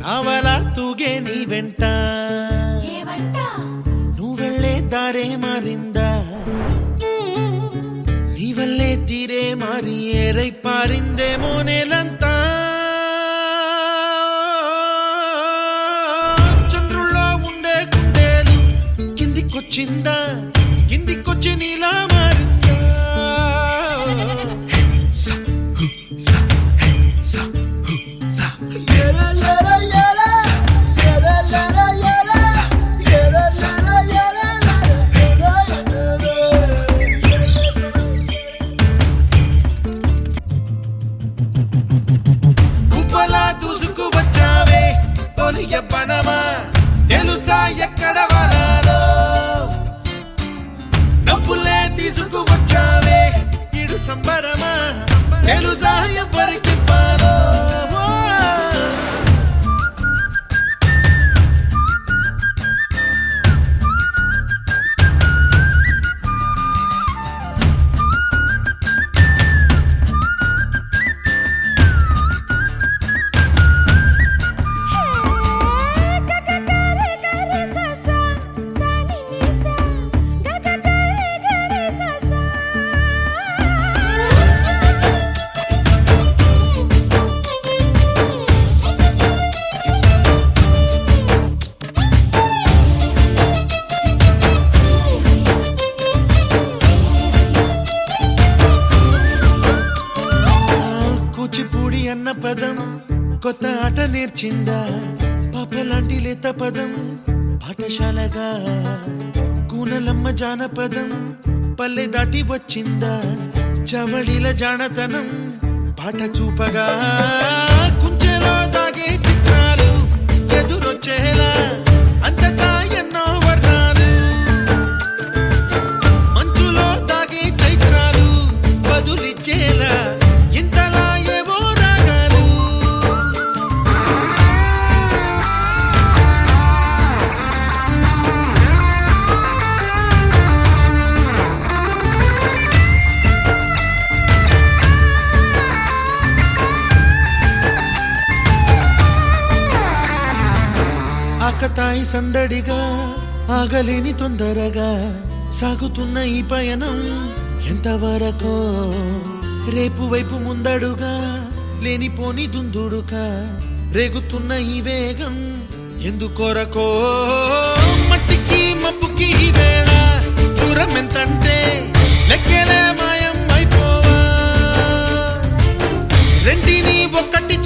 నావలా తూగే నీ వెంట నువ్వెళ్ళే దారే మారిందా నీ వల్లే తీరే మారి ఏరై పారిందేమో నేలంతా చంద్రుల్లో ఉండే కుందేలు కిందికొచ్చిందా కిందికొచ్చి నీలా మారిందా పనమా తెలుసా ఎక్కడ వరాలో నవ్వులే తీసుకువచ్చావే ఇడు సంబరమా తెలుసా ఎవరికి పాలో కూచిపూడి అన్న పదం కొత్త ఆట నేర్చిందా పాపలాంటి లేత పదం పాఠశాలగా కూనలమ్మ జానపదం పల్లె దాటి వచ్చిందా చవళిల జానతనం పాట చూపగా కుంచెలో దాగే చిత్రాలు ఎదురొచ్చేలా అంతటా ఎన్నో వర్ణాలు మంచులో దాగే చైత్రాలు బదులిచ్చేలా ఇంతలా ఏవో రాగాలు ఆకతాయి సందడిగా ఆగలేని తొందరగా సాగుతున్న ఈ పయనం ఎంతవరకో రేపు వైపు ముందడుగా లేనిపోని దుందుడుగా రేగుతున్న ఈ వేగం ఎందుకొరకో మట్టికి మబ్బుకి ఈ వేళ దూరం ఎంతంటే లెక్కలే మాయం అయిపోవా రెంటిని ఒక్కటి